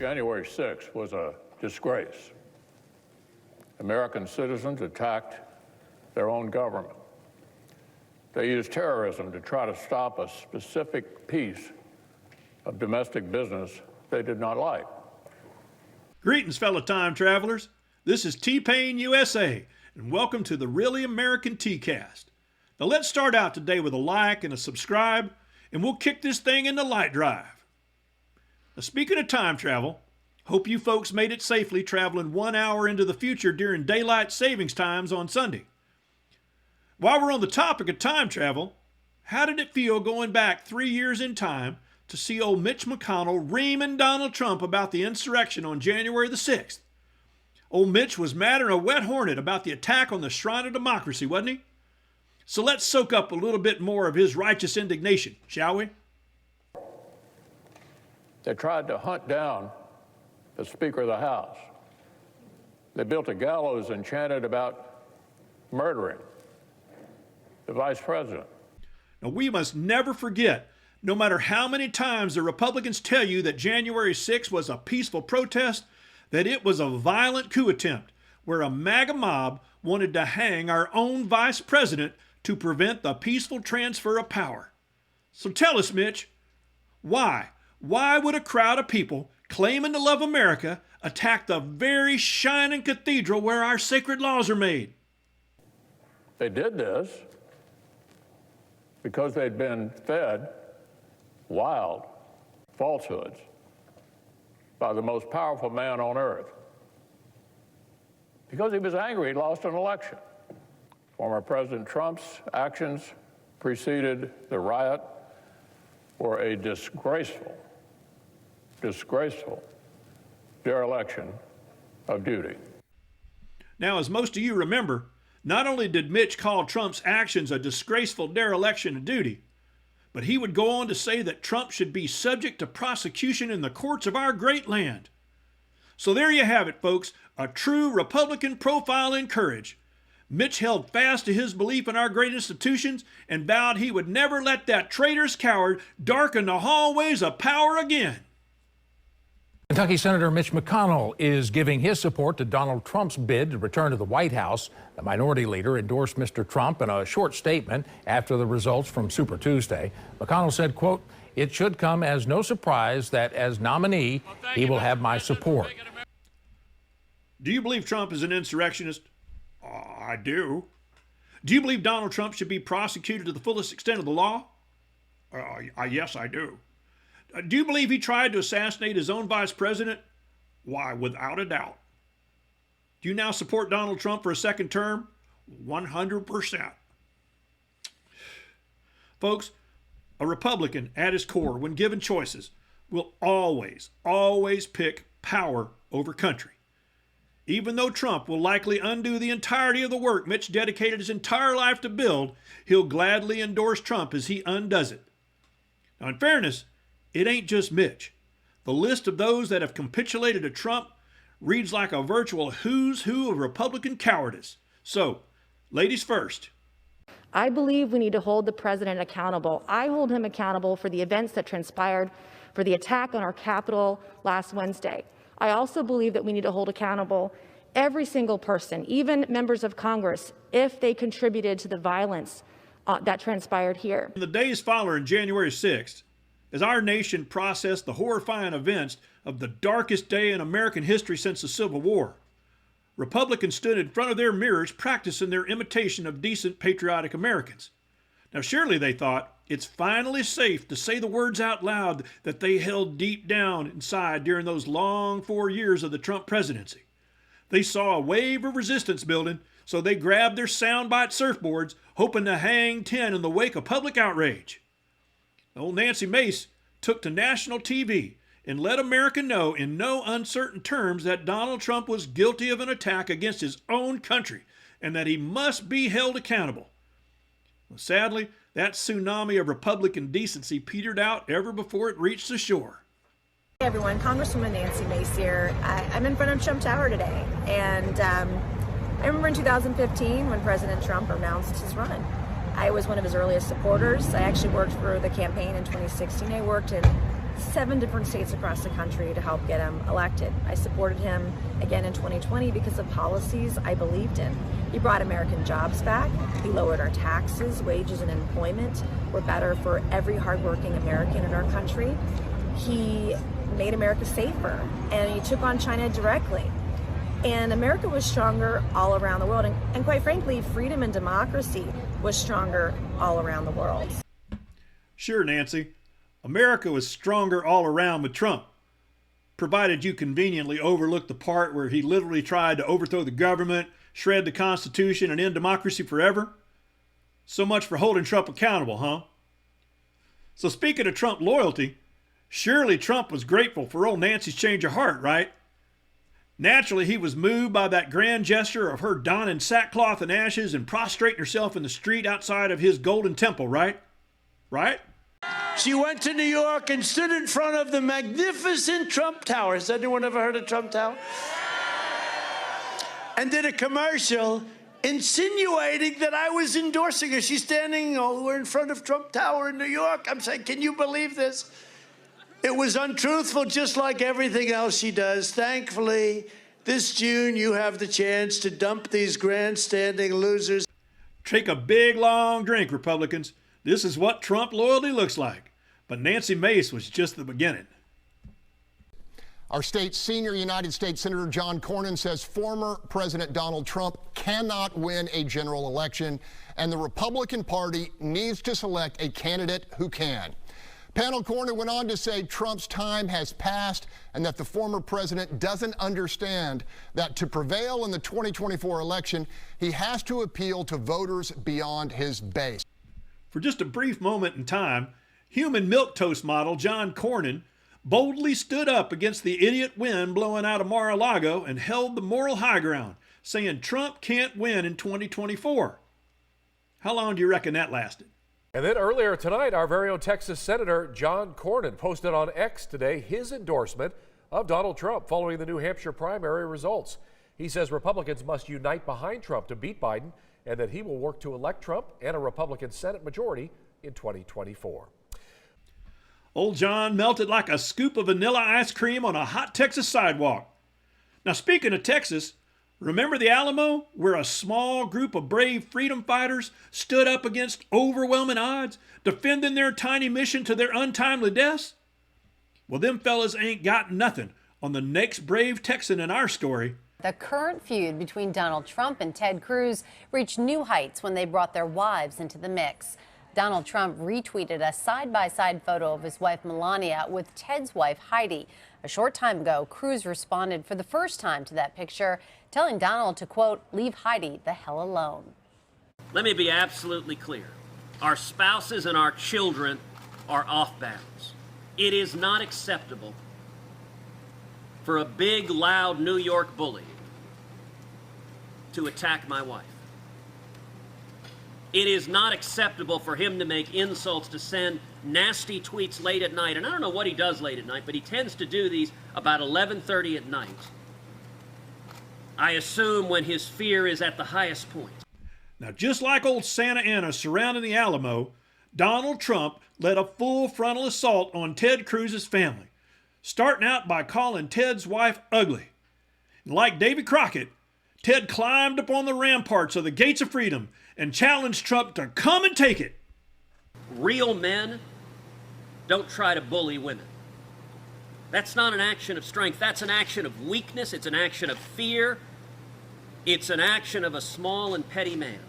January 6th was a disgrace. American citizens attacked their own government. They used terrorism to try to stop a specific piece of domestic business they did not like. Greetings, fellow time travelers. This is T-Pain USA, and welcome to the Really American T-Cast. Now let's start out today with a like and a subscribe, and we'll kick this thing into light drive. Now, speaking of time travel, hope you folks made it safely traveling 1 hour into the future during daylight savings times on Sunday. While we're on the topic of time travel, how did it feel going back 3 years in time to see old Mitch McConnell reaming Donald Trump about the insurrection on January the 6th? Old Mitch was madder than a wet hornet about the attack on the shrine of democracy, wasn't he? So let's soak up a little bit more of his righteous indignation, shall we? They tried to hunt down the Speaker of the House. They built a gallows and chanted about murdering the Vice President. Now, we must never forget, no matter how many times the Republicans tell you that January 6th was a peaceful protest, that it was a violent coup attempt where a MAGA mob wanted to hang our own Vice President to prevent the peaceful transfer of power. So tell us, Mitch, why? Why would a crowd of people claiming to love America attack the very shining cathedral where our sacred laws are made? They did this because they'd been fed wild falsehoods by the most powerful man on earth. Because he was angry he'd lost an election. Former President Trump's actions preceded the riot were a disgraceful dereliction of duty. Now, as most of you remember, not only did Mitch call Trump's actions a disgraceful dereliction of duty, but he would go on to say that Trump should be subject to prosecution in the courts of our great land. So there you have it, folks, a true Republican profile in courage. Mitch held fast to his belief in our great institutions and vowed he would never let that traitorous coward darken the hallways of power again. Kentucky Senator Mitch McConnell is giving his support to Donald Trump's bid to return to the White House. The minority leader endorsed Mr. Trump in a short statement after the results from Super Tuesday. McConnell said, quote, "It should come as no surprise that as nominee, he will have my support." Do you believe Trump is an insurrectionist? I do. Do you believe Donald Trump should be prosecuted to the fullest extent of the law? Yes, I do. Do you believe he tried to assassinate his own vice president? Why, without a doubt. Do you now support Donald Trump for a second term? 100%. Folks, a Republican at his core, when given choices, will always pick power over country. Even though Trump will likely undo the entirety of the work Mitch dedicated his entire life to build, he'll gladly endorse Trump as he undoes it. Now, in fairness, it ain't just Mitch. The list of those that have capitulated to Trump reads like a virtual who's who of Republican cowardice. So, ladies first. I believe we need to hold the president accountable. I hold him accountable for the events that transpired, for the attack on our Capitol last Wednesday. I also believe that we need to hold accountable every single person, even members of Congress, if they contributed to the violence that transpired here. In the days following January 6th, as our nation processed the horrifying events of the darkest day in American history since the Civil War, Republicans stood in front of their mirrors practicing their imitation of decent, patriotic Americans. Now, surely they thought it's finally safe to say the words out loud that they held deep down inside during those long 4 years of the Trump presidency. They saw a wave of resistance building, so they grabbed their soundbite surfboards, hoping to hang 10 in the wake of public outrage. Old Nancy Mace took to national TV and let America know in no uncertain terms that Donald Trump was guilty of an attack against his own country and that he must be held accountable. Well, sadly, that tsunami of Republican decency petered out ever before it reached the shore. Hey everyone, Congresswoman Nancy Mace here. I'm in front of Trump Tower today, and I remember in 2015 when President Trump announced his run. I was one of his earliest supporters. I actually worked for the campaign in 2016. I worked in 7 different states across the country to help get him elected. I supported him again in 2020 because of policies I believed in. He brought American jobs back. He lowered our taxes, wages, and employment were better for every hardworking American in our country. He made America safer, and he took on China directly. And America was stronger all around the world. And quite frankly, freedom and democracy was stronger all around the world. Sure, Nancy. America was stronger all around with Trump, provided you conveniently overlook the part where he literally tried to overthrow the government, shred the Constitution, and end democracy forever. So much for holding Trump accountable, huh? So speaking of Trump loyalty, surely Trump was grateful for old Nancy's change of heart, right? Naturally, he was moved by that grand gesture of her donning sackcloth and ashes and prostrating herself in the street outside of his golden temple, right? Right? She went to New York and stood in front of the magnificent Trump Tower. Has anyone ever heard of Trump Tower? And did a commercial insinuating that I was endorsing her. She's standing over in front of Trump Tower in New York. I'm saying, can you believe this? It was untruthful, just like everything else she does. Thankfully, this June, you have the chance to dump these grandstanding losers. Take a big, long drink, Republicans. This is what Trump loyalty looks like. But Nancy Mace was just the beginning. Our state's senior United States Senator John Cornyn says former President Donald Trump cannot win a general election, and the Republican Party needs to select a candidate who can. Panel Cornyn went on to say Trump's time has passed and that the former president doesn't understand that to prevail in the 2024 election, he has to appeal to voters beyond his base. For just a brief moment in time, human milquetoast model John Cornyn boldly stood up against the idiot wind blowing out of Mar-a-Lago and held the moral high ground, saying Trump can't win in 2024. How long do you reckon that lasted? And then earlier tonight, our very own Texas Senator John Cornyn posted on X today his endorsement of Donald Trump following the New Hampshire primary results. He says Republicans must unite behind Trump to beat Biden and that he will work to elect Trump and a Republican Senate majority in 2024. Old John melted like a scoop of vanilla ice cream on a hot Texas sidewalk. Now, speaking of Texas, remember the Alamo, where a small group of brave freedom fighters stood up against overwhelming odds, defending their tiny mission to their untimely deaths? Well, them fellas ain't got nothing on the next brave Texan in our story. The current feud between Donald Trump and Ted Cruz reached new heights when they brought their wives into the mix. Donald Trump retweeted a side-by-side photo of his wife Melania with Ted's wife Heidi. A short time ago, Cruz responded for the first time to that picture, telling Donald to, quote, leave Heidi the hell alone. Let me be absolutely clear. Our spouses and our children are off bounds. It is not acceptable for a big, loud New York bully to attack my wife. It is not acceptable for him to make insults, to send nasty tweets late at night. And I don't know what he does late at night, but he tends to do these about 11:30 at night. I assume when his fear is at the highest point. Now, just like old Santa Ana surrounding the Alamo, Donald Trump led a full frontal assault on Ted Cruz's family, starting out by calling Ted's wife ugly. And like Davy Crockett, Ted climbed up on the ramparts of the gates of freedom and challenged Trump to come and take it. Real men don't try to bully women. That's not an action of strength. That's an action of weakness. It's an action of fear. It's an action of a small and petty man.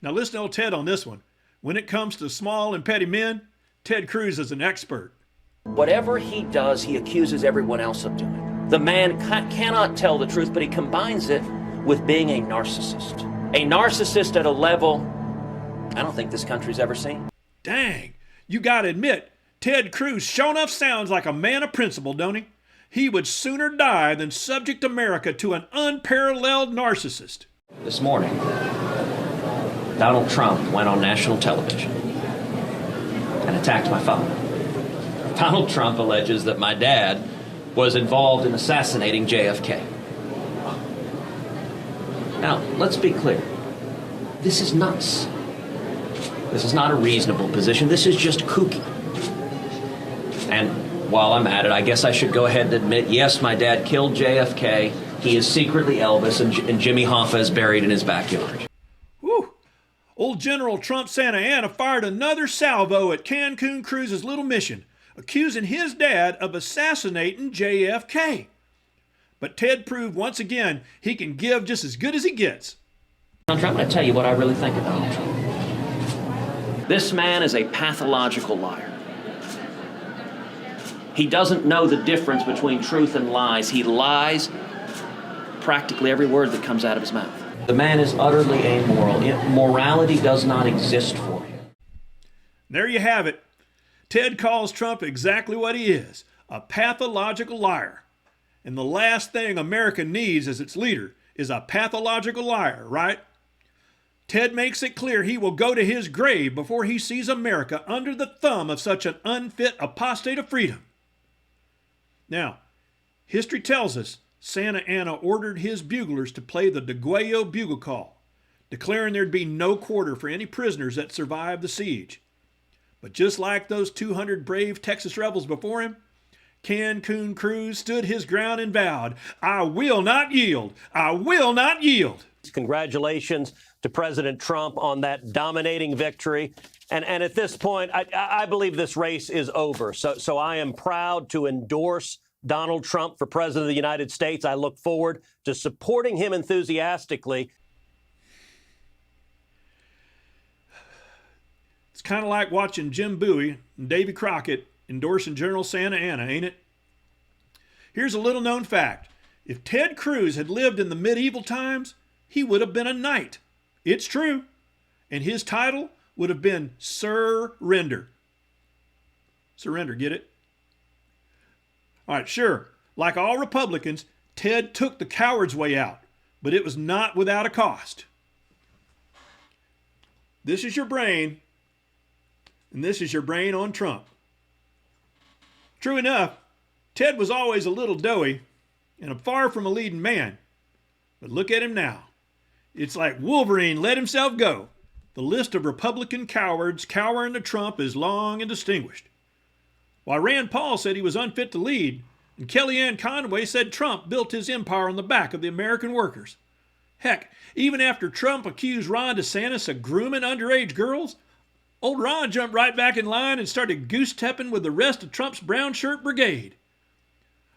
Now listen to old Ted on this one. When it comes to small and petty men, Ted Cruz is an expert. Whatever he does, he accuses everyone else of doing. The man cannot tell the truth, but he combines it with being a narcissist. A narcissist at a level I don't think this country's ever seen. Dang, you gotta admit, Ted Cruz sure enough sounds like a man of principle, don't he? He would sooner die than subject America to an unparalleled narcissist. This morning, Donald Trump went on national television and attacked my father. Donald Trump alleges that my dad was involved in assassinating JFK. Now, let's be clear. This is nuts. This is not a reasonable position. This is just kooky. And while I'm at it, I guess I should go ahead and admit, yes, my dad killed JFK. He is secretly Elvis, and Jimmy Hoffa is buried in his backyard. Whew. Old General Trump Santa Anna fired another salvo at Cancun Cruz's little mission, accusing his dad of assassinating JFK. But Ted proved once again he can give just as good as he gets. I'm going to tell you what I really think of Donald Trump. This man is a pathological liar. He doesn't know the difference between truth and lies. He lies practically every word that comes out of his mouth. The man is utterly amoral. Morality does not exist for him. There you have it. Ted calls Trump exactly what he is, a pathological liar. And the last thing America needs as its leader is a pathological liar, right? Ted makes it clear he will go to his grave before he sees America under the thumb of such an unfit apostate of freedom. Now, history tells us Santa Anna ordered his buglers to play the Degüello bugle call, declaring there'd be no quarter for any prisoners that survived the siege. But just like those 200 brave Texas rebels before him, Cancun Cruz stood his ground and vowed, "I will not yield. I will not yield." Congratulations to President Trump on that dominating victory. And at this point, I believe this race is over. So I am proud to endorse Donald Trump for President of the United States. I look forward to supporting him enthusiastically. It's kind of like watching Jim Bowie and Davy Crockett endorsing General Santa Anna, ain't it? Here's a little known fact. If Ted Cruz had lived in the medieval times, he would have been a knight. It's true. And his title would have been Surrender. Surrender, get it? All right, sure. Like all Republicans, Ted took the coward's way out, but it was not without a cost. This is your brain, and this is your brain on Trump. True enough, Ted was always a little doughy and far from a leading man. But look at him now. It's like Wolverine let himself go. The list of Republican cowards cowering to Trump is long and distinguished. While Rand Paul said he was unfit to lead, and Kellyanne Conway said Trump built his empire on the back of the American workers. Heck, even after Trump accused Ron DeSantis of grooming underage girls, old Ron jumped right back in line and started goose-stepping with the rest of Trump's brown shirt brigade.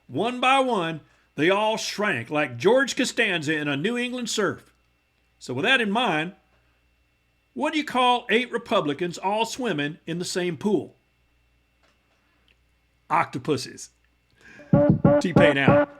One by one, they all shrank like George Costanza in a New England surf. So with that in mind, what do you call 8 Republicans all swimming in the same pool? Octopuses. T-Pain out.